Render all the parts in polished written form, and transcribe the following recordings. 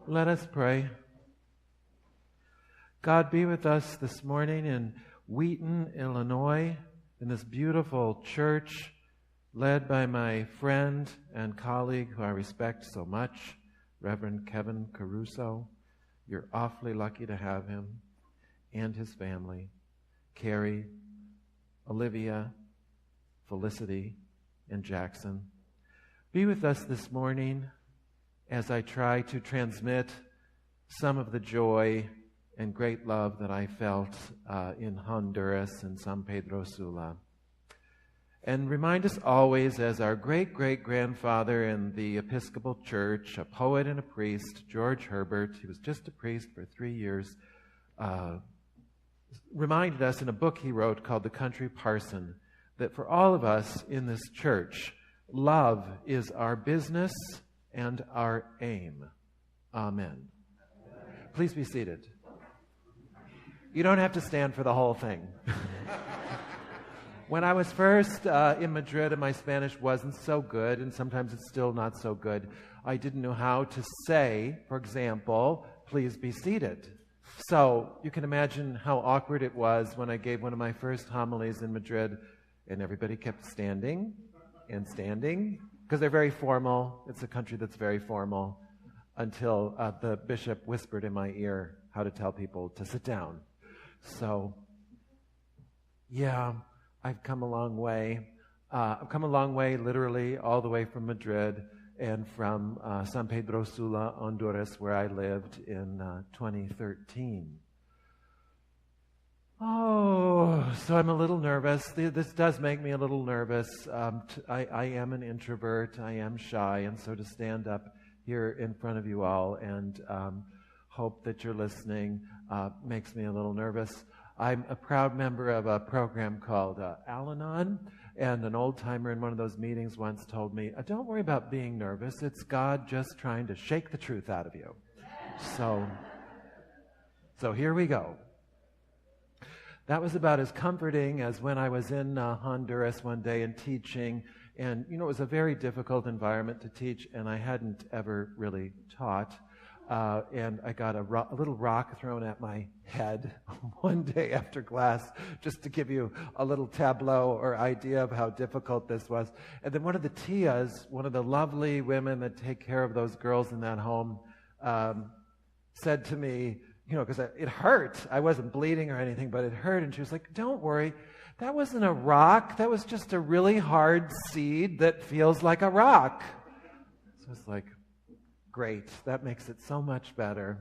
Let us pray. God, be with us this morning in Wheaton, Illinois, in this beautiful church led by my friend and colleague who I respect so much, Reverend Kevin Caruso. You're awfully lucky to have him and his family, Carrie, Olivia, Felicity, and Jackson. Be with us this morning as I try to transmit some of the joy and great love that I felt in Honduras and San Pedro Sula. And remind us always, as our great-great-grandfather in the Episcopal Church, a poet and a priest, George Herbert, he was just a priest for 3 years, reminded us in a book he wrote called The Country Parson, that for all of us in this church, love is our business and our aim. Amen. Please be seated. You don't have to stand for the whole thing. When I was first in Madrid and my Spanish wasn't so good, and sometimes it's still not so good, I didn't know how to say, for example, please be seated. So you can imagine how awkward it was when I gave one of my first homilies in Madrid, and everybody kept standing and standing, because they're very formal. It's a country that's very formal, until the bishop whispered in my ear how to tell people to sit down. So, yeah, I've come a long way. I've come a long way, literally, all the way from Madrid and from San Pedro Sula, Honduras, where I lived in 2013. Oh, so I'm a little nervous. This does make me a little nervous. I am an introvert. I am shy. And so to stand up here in front of you all and hope that you're listening makes me a little nervous. I'm a proud member of a program called Al-Anon, and an old-timer in one of those meetings once told me, don't worry about being nervous. It's God just trying to shake the truth out of you. So here we go. That was about as comforting as when I was in Honduras one day and teaching. And, it was a very difficult environment to teach, and I hadn't ever really taught. And I got a little rock thrown at my head one day after class, just to give you a little tableau or idea of how difficult this was. And then one of the tias, one of the lovely women that take care of those girls in that home, said to me, because it hurt. I wasn't bleeding or anything, but it hurt. And she was like, don't worry, that wasn't a rock. That was just a really hard seed that feels like a rock. So it's like, great. That makes it so much better.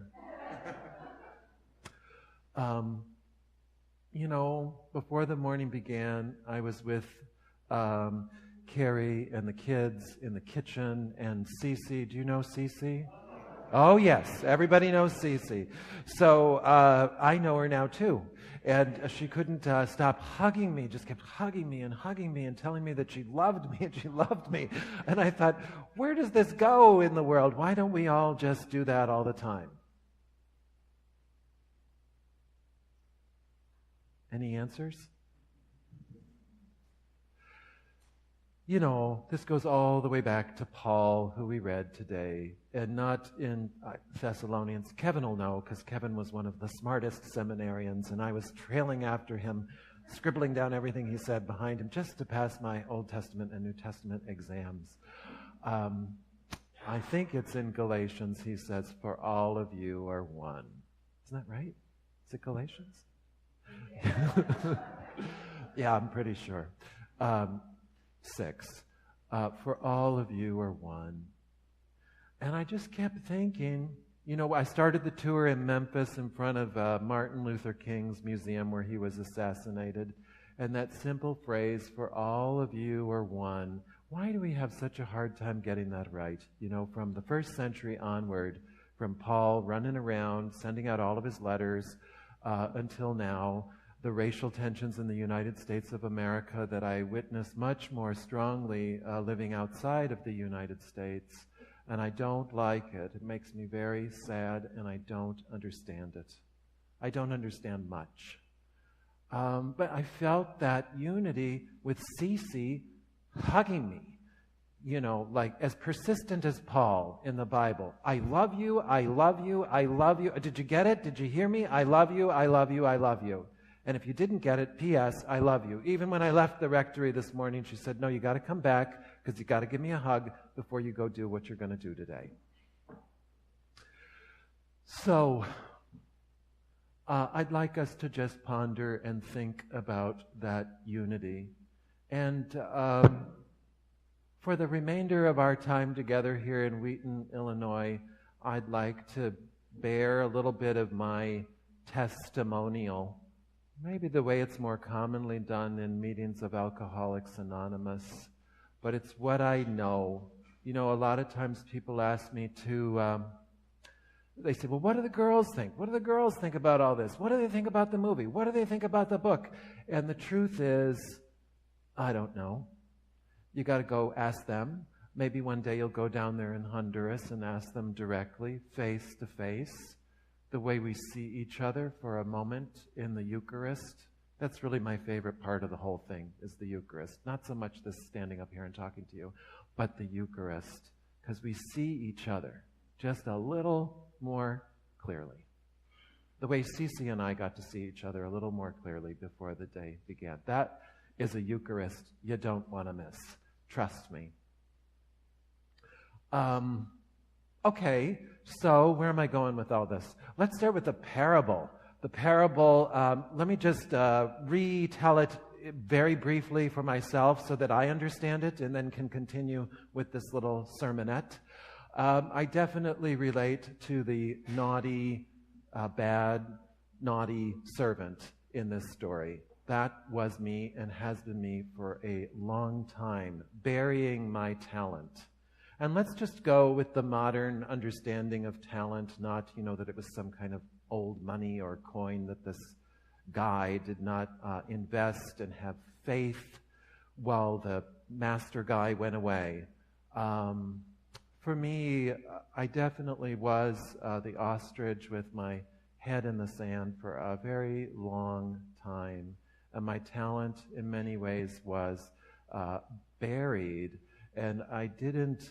Before the morning began, I was with Carrie and the kids in the kitchen, and Cece. Do you know Cece? Oh, yes. Everybody knows Cece. So I know her now, too. And she couldn't stop hugging me, just kept hugging me and telling me that she loved me and she loved me. And I thought, where does this go in the world? Why don't we all just do that all the time? Any answers? This goes all the way back to Paul, who we read today, and not in Thessalonians. Kevin will know, because Kevin was one of the smartest seminarians, and I was trailing after him, scribbling down everything he said behind him, just to pass my Old Testament and New Testament exams. I think it's in Galatians, he says, for all of you are one. Isn't that right? Is it Galatians? Yeah, I'm pretty sure. 6. For all of you are one. And I just kept thinking, I started the tour in Memphis in front of Martin Luther King's museum where he was assassinated. And that simple phrase, for all of you are one. Why do we have such a hard time getting that right? From the first century onward, from Paul running around, sending out all of his letters, until now, the racial tensions in the United States of America that I witness much more strongly living outside of the United States. And I don't like it. It makes me very sad, and I don't understand it. I don't understand much. But I felt that unity with Cece hugging me, like as persistent as Paul in the Bible. I love you, I love you, I love you. Did you get it? Did you hear me? I love you, I love you, I love you. And if you didn't get it, P.S., I love you. Even when I left the rectory this morning, she said, no, you got to come back because you got to give me a hug before you go do what you're going to do today. So, I'd like us to just ponder and think about that unity. And for the remainder of our time together here in Wheaton, Illinois, I'd like to bear a little bit of my testimonial, maybe the way it's more commonly done in meetings of Alcoholics Anonymous, but it's what I know. A lot of times people ask me to... They say, well, what do the girls think? What do the girls think about all this? What do they think about the movie? What do they think about the book? And the truth is, I don't know. You got to go ask them. Maybe one day you'll go down there in Honduras and ask them directly, face to face, the way we see each other for a moment in the Eucharist. That's really my favorite part of the whole thing, is the Eucharist. Not so much this standing up here and talking to you, but the Eucharist, because we see each other just a little more clearly. The way Cece and I got to see each other a little more clearly before the day began. That is a Eucharist you don't want to miss. Trust me. Okay, so where am I going with all this? Let's start with the parable. The parable, let me just retell it very briefly for myself so that I understand it and then can continue with this little sermonette. I definitely relate to the naughty, bad, naughty servant in this story. That was me and has been me for a long time, burying my talent. And let's just go with the modern understanding of talent, not, that it was some kind of old money or coin that this guy did not invest and have faith while the master guy went away. For me, I definitely was the ostrich with my head in the sand for a very long time. And my talent, in many ways, was buried. And I didn't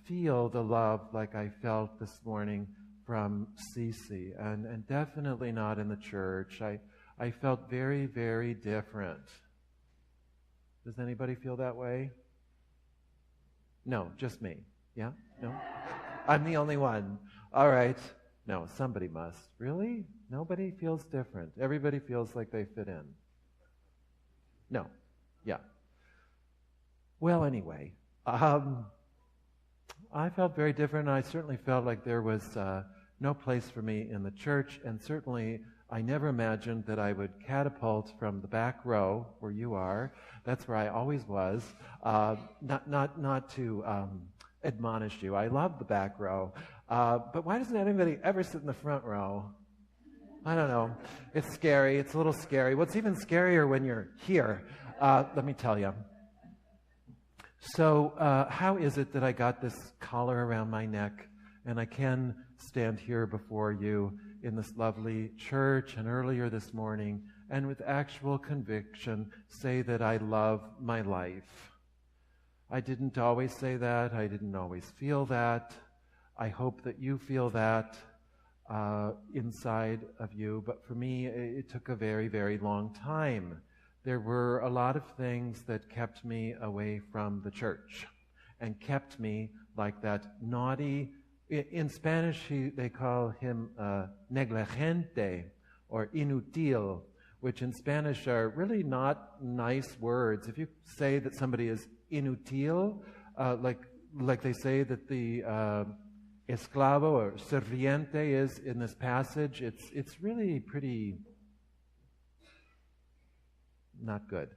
feel the love like I felt this morning from Cece. And definitely not in the church. I felt very, very different. Does anybody feel that way? No, just me. Yeah? No? I'm the only one. All right. No, somebody must. Really? Nobody feels different. Everybody feels like they fit in. No. Yeah. Well, anyway, I felt very different. I certainly felt like there was no place for me in the church, and certainly I never imagined that I would catapult from the back row where you are. That's where I always was. Not to admonish you. I love the back row. But why doesn't anybody ever sit in the front row? I don't know. It's scary. It's a little scary. What's even scarier when you're here, let me tell you. So how is it that I got this collar around my neck and I can stand here before you in this lovely church and earlier this morning and with actual conviction say that I love my life? I didn't always say that. I didn't always feel that. I hope that you feel that inside of you. But for me, it took a very, very long time. There were a lot of things that kept me away from the church and kept me like that naughty. In Spanish, they call him negligente or inutil, which in Spanish are really not nice words. If you say that somebody is inutil, like they say that the esclavo or serviente is in this passage, it's really pretty not good.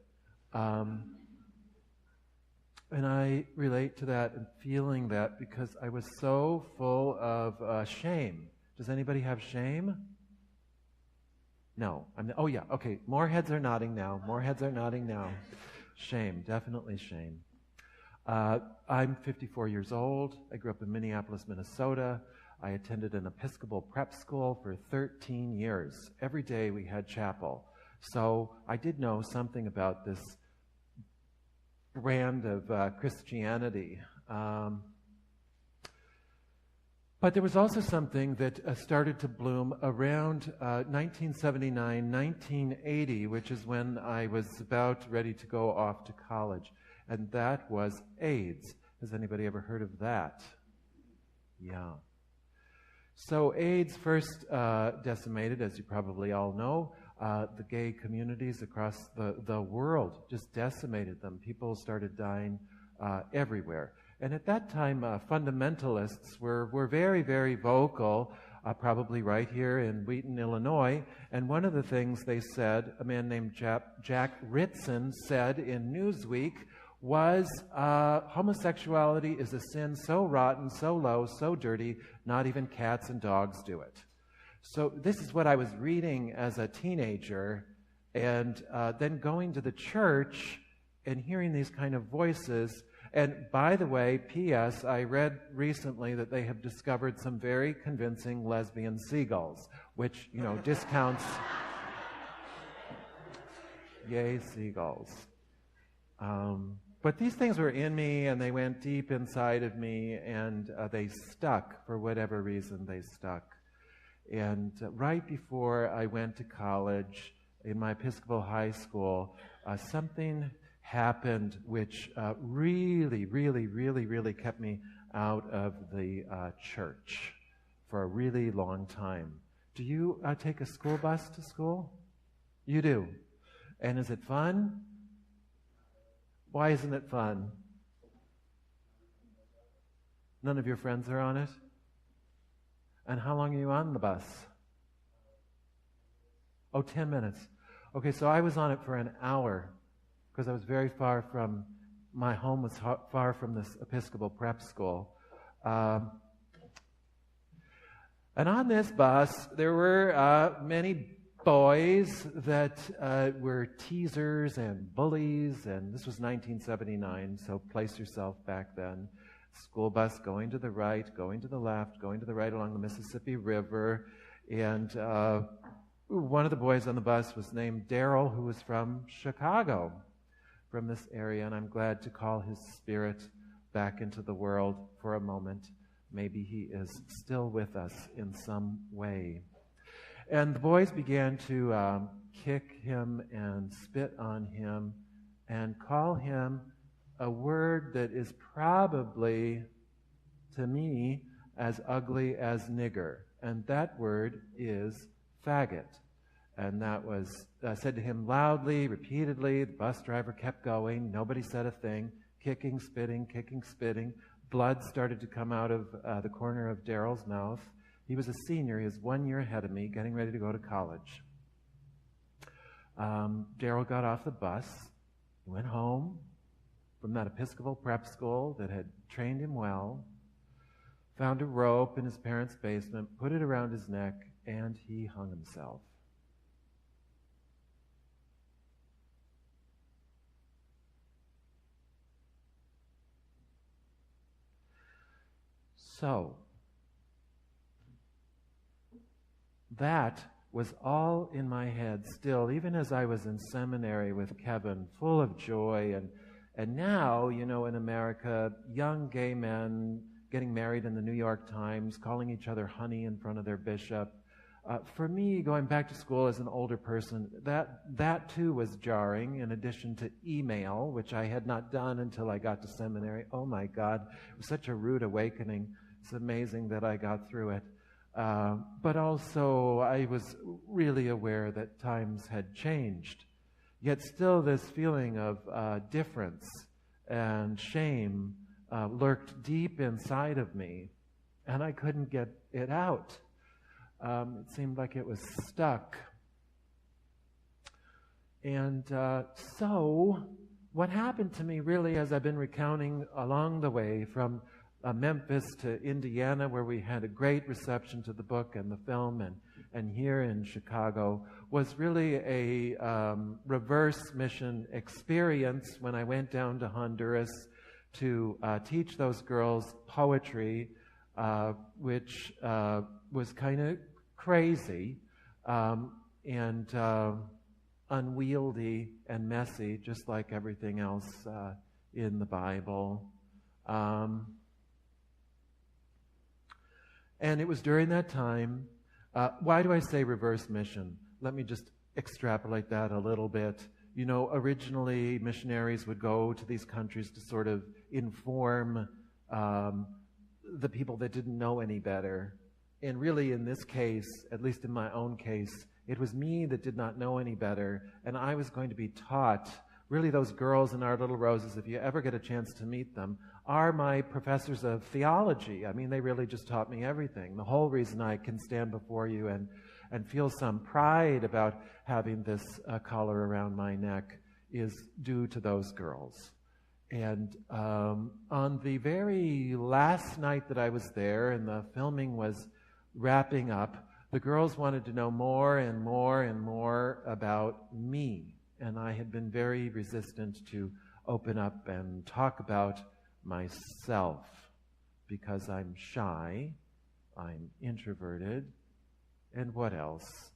And I relate to that and feeling that because I was so full of shame. Does anybody have shame? No. Oh, yeah. Okay. More heads are nodding now. More heads are nodding now. Shame. Definitely shame. I'm 54 years old. I grew up in Minneapolis, Minnesota. I attended an Episcopal prep school for 13 years. Every day we had chapel. So I did know something about this brand of Christianity. But there was also something that started to bloom around 1979, 1980, which is when I was about ready to go off to college, and that was AIDS. Has anybody ever heard of that? Yeah. So AIDS first decimated, as you probably all know, the gay communities across the world, just decimated them. People started dying everywhere. And at that time, fundamentalists were very, very vocal, probably right here in Wheaton, Illinois. And one of the things they said, a man named Jack Ritson said in Newsweek, was homosexuality is a sin so rotten, so low, so dirty, not even cats and dogs do it. So this is what I was reading as a teenager, and then going to the church and hearing these kind of voices. And by the way, P.S., I read recently that they have discovered some very convincing lesbian seagulls, which, discounts. Yay, seagulls. But these things were in me, and they went deep inside of me, and they stuck. For whatever reason, they stuck. And right before I went to college, in my Episcopal high school, something happened which really, really, really, really kept me out of the church for a really long time. Do you take a school bus to school? You do. And is it fun? Why isn't it fun? None of your friends are on it? And how long are you on the bus? Oh, 10 minutes. Okay, so I was on it for an hour because I was very far from, my home was far from this Episcopal prep school. And on this bus, there were many boys that were teasers and bullies, and this was 1979, so place yourself back then. School bus going to the right, going to the left, going to the right along the Mississippi River, and one of the boys on the bus was named Daryl, who was from Chicago, from this area, and I'm glad to call his spirit back into the world for a moment. Maybe he is still with us in some way. And the boys began to kick him and spit on him and call him a word that is probably, to me, as ugly as nigger. And that word is faggot. And that was said to him loudly, repeatedly. The bus driver kept going. Nobody said a thing. Kicking, spitting. Blood started to come out of the corner of Daryl's mouth. He was a senior. He was 1 year ahead of me, getting ready to go to college. Daryl got off the bus. He went home from that Episcopal prep school that had trained him well, found a rope in his parents' basement, put it around his neck, and he hung himself. So, that was all in my head still, even as I was in seminary with Kevin, full of joy. And now, in America, young gay men getting married in the New York Times, calling each other honey in front of their bishop. For me, going back to school as an older person, that too was jarring, in addition to email, which I had not done until I got to seminary. Oh my God, it was such a rude awakening. It's amazing that I got through it. But also, I was really aware that times had changed. Yet still this feeling of difference and shame lurked deep inside of me, and I couldn't get it out. It seemed like it was stuck. And so what happened to me really, as I've been recounting along the way from Memphis to Indiana, where we had a great reception to the book and the film, and here in Chicago, was really a reverse mission experience when I went down to Honduras to teach those girls poetry, which was kind of crazy and unwieldy and messy, just like everything else in the Bible. And it was during that time. Why do I say reverse mission? Let me just extrapolate that a little bit. You know, originally missionaries would go to these countries to sort of inform the people that didn't know any better. And really, in this case, at least in my own case, it was me that did not know any better, and I was going to be taught. Really, those girls in Our Little Roses, if you ever get a chance to meet them, are my professors of theology. I mean, they really just taught me everything. The whole reason I can stand before you and feel some pride about having this collar around my neck is due to those girls. And on the very last night that I was there and the filming was wrapping up, the girls wanted to know more and more and more about me. And I had been very resistant to open up and talk about myself because I'm shy, I'm introverted, and what else?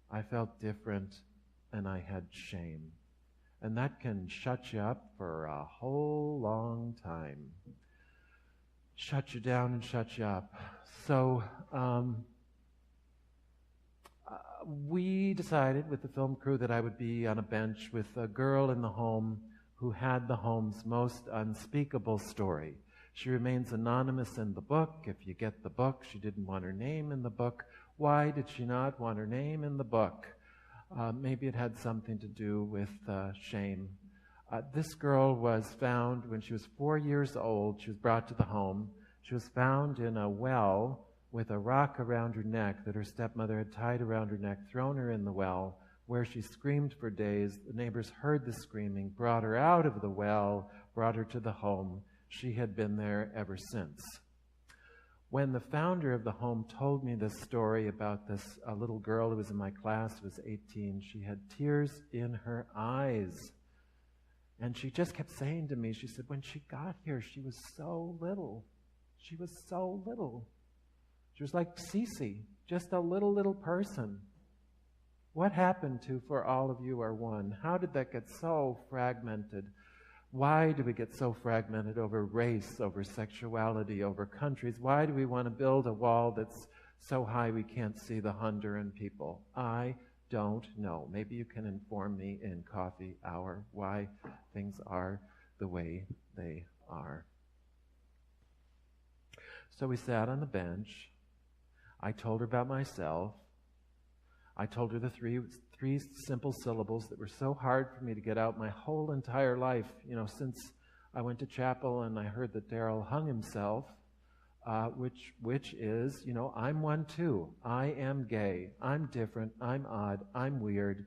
I felt different and I had shame. And that can shut you up for a whole long time. Shut you down and shut you up. So we decided with the film crew that I would be on a bench with a girl in the home who had the home's most unspeakable story. She remains anonymous in the book. If you get the book, she didn't want her name in the book. Why did she not want her name in the book? Maybe it had something to do with shame. This girl was found when she was 4 years old. She was brought to the home. She was found in a well with a rock around her neck that her stepmother had tied around her neck, thrown her in the well, where she screamed for days. The neighbors heard the screaming, brought her out of the well, brought her to the home. She had been there ever since. When the founder of the home told me this story about this little girl who was in my class, who was 18, she had tears in her eyes. And she just kept saying to me, she said, when she got here, she was so little. She was so little. She was like Cece, just a little person. What happened to For All of You Are One? How did that get so fragmented? Why do we get so fragmented over race, over sexuality, over countries? Why do we want to build a wall that's so high we can't see the Honduran people? I don't know. Maybe you can inform me in coffee hour why things are the way they are. So we sat on the bench. I told her about myself. I told her the three simple syllables that were so hard for me to get out my whole entire life, since I went to chapel and I heard that Darrell hung himself, which is, I'm one too. I am gay. I'm different. I'm odd. I'm weird.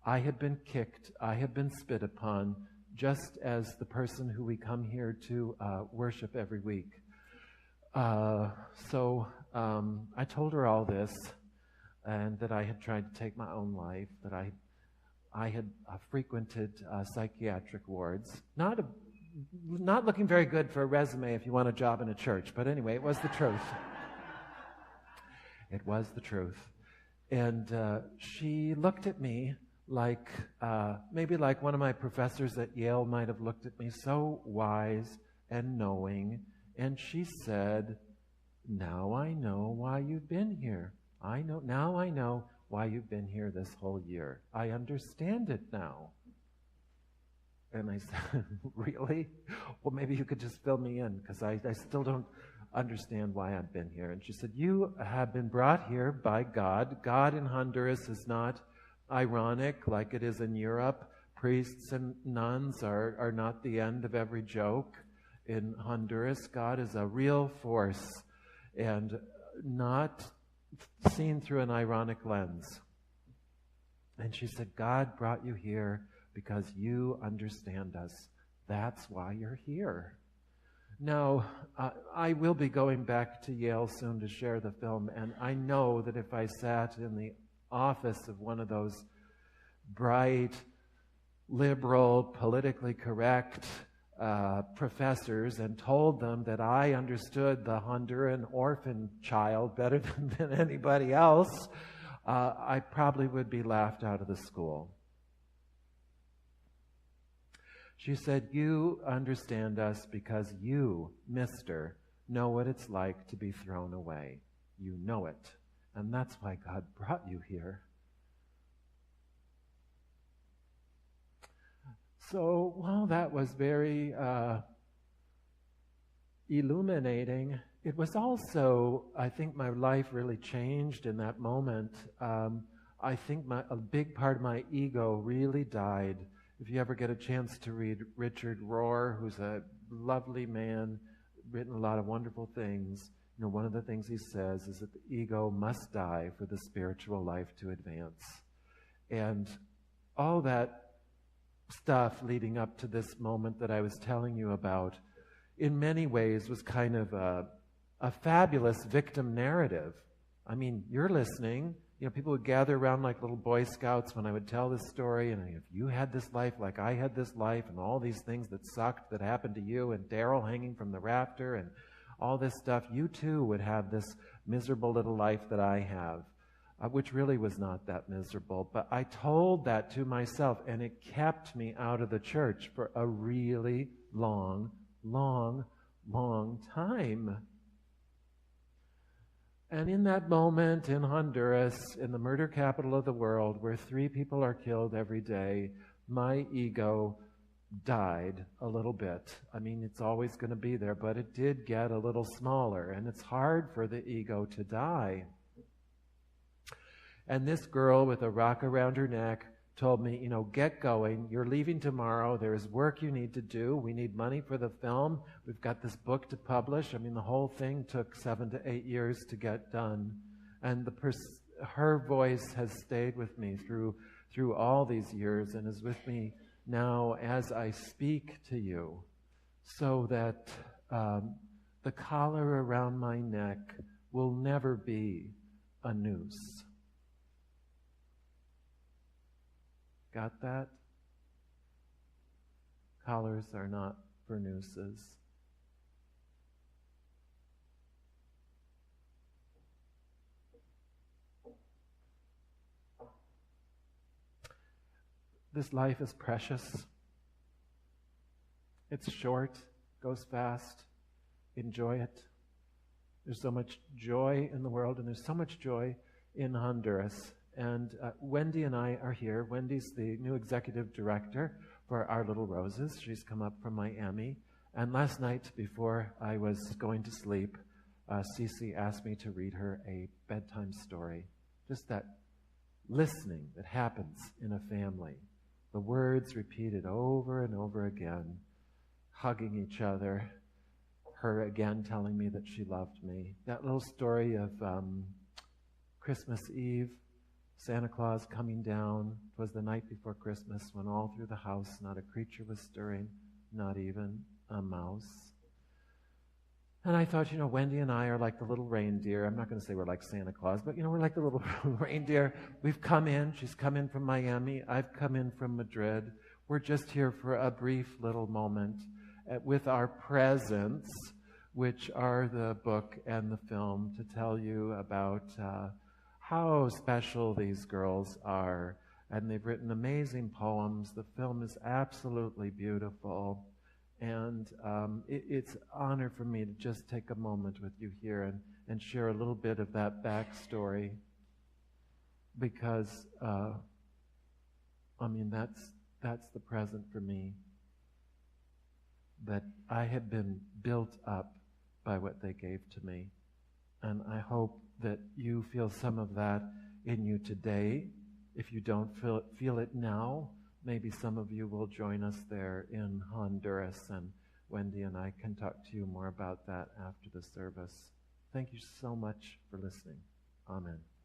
I have been kicked. I have been spit upon, just as the person who we come here to worship every week. So I told her all this, and that I had tried to take my own life, that I had frequented psychiatric wards. Not looking very good for a resume if you want a job in a church, but anyway, it was the truth. It was the truth. And she looked at me like, maybe like one of my professors at Yale might have looked at me, so wise and knowing, and she said, now I know why you've been here. Now I know why you've been here this whole year. I understand it now. And I said, really? Well, maybe you could just fill me in, because I still don't understand why I've been here. And she said, you have been brought here by God. God in Honduras is not ironic like it is in Europe. Priests and nuns are not the end of every joke. In Honduras, God is a real force and not seen through an ironic lens. And she said, God brought you here because you understand us. That's why you're here. Now, I will be going back to Yale soon to share the film, and I know that if I sat in the office of one of those bright, liberal, politically correct professors and told them that I understood the Honduran orphan child better than anybody else, I probably would be laughed out of the school. She said, you understand us because you, mister, know what it's like to be thrown away. You know it. And that's why God brought you here. So, well, that was very illuminating. It was also, I think my life really changed in that moment. I think a big part of my ego really died. If you ever get a chance to read Richard Rohr, who's a lovely man, written a lot of wonderful things, one of the things he says is that the ego must die for the spiritual life to advance. And all that stuff leading up to this moment that I was telling you about, in many ways was kind of a fabulous victim narrative. I mean, you're listening. People would gather around like little Boy Scouts when I would tell this story, and if you had this life like I had this life, and all these things that sucked that happened to you, and Daryl hanging from the rafter, and all this stuff, you too would have this miserable little life that I have, which really was not that miserable. But I told that to myself, and it kept me out of the church for a really long time. And in that moment in Honduras, in the murder capital of the world, where 3 people are killed every day, my ego died a little bit. I mean, it's always going to be there, but it did get a little smaller, and it's hard for the ego to die. And this girl with a rock around her neck told me, get going. You're leaving tomorrow. There is work you need to do. We need money for the film. We've got this book to publish. I mean, the whole thing took 7 to 8 years to get done. And her voice has stayed with me through all these years and is with me now as I speak to you, so that the collar around my neck will never be a noose. Got that? Collars are not for nooses. This life is precious. It's short, goes fast. Enjoy it. There's so much joy in the world, and there's so much joy in Honduras. And Wendy and I are here. Wendy's the new executive director for Our Little Roses. She's come up from Miami. And last night, before I was going to sleep, Cece asked me to read her a bedtime story. Just that listening that happens in a family. The words repeated over and over again, hugging each other, her again telling me that she loved me. That little story of Christmas Eve, Santa Claus coming down. It was the night before Christmas when all through the house not a creature was stirring, not even a mouse. And I thought, Wendy and I are like the little reindeer. I'm not going to say we're like Santa Claus, but, we're like the little reindeer. We've come in. She's come in from Miami. I've come in from Madrid. We're just here for a brief little moment with our presents, which are the book and the film, to tell you about how special these girls are. And they've written amazing poems. The film is absolutely beautiful. And it's an honor for me to just take a moment with you here and share a little bit of that backstory. Because, that's the present for me. That I have been built up by what they gave to me. And I hope that you feel some of that in you today. If you don't feel it now, maybe some of you will join us there in Honduras, and Wendy and I can talk to you more about that after the service. Thank you so much for listening. Amen.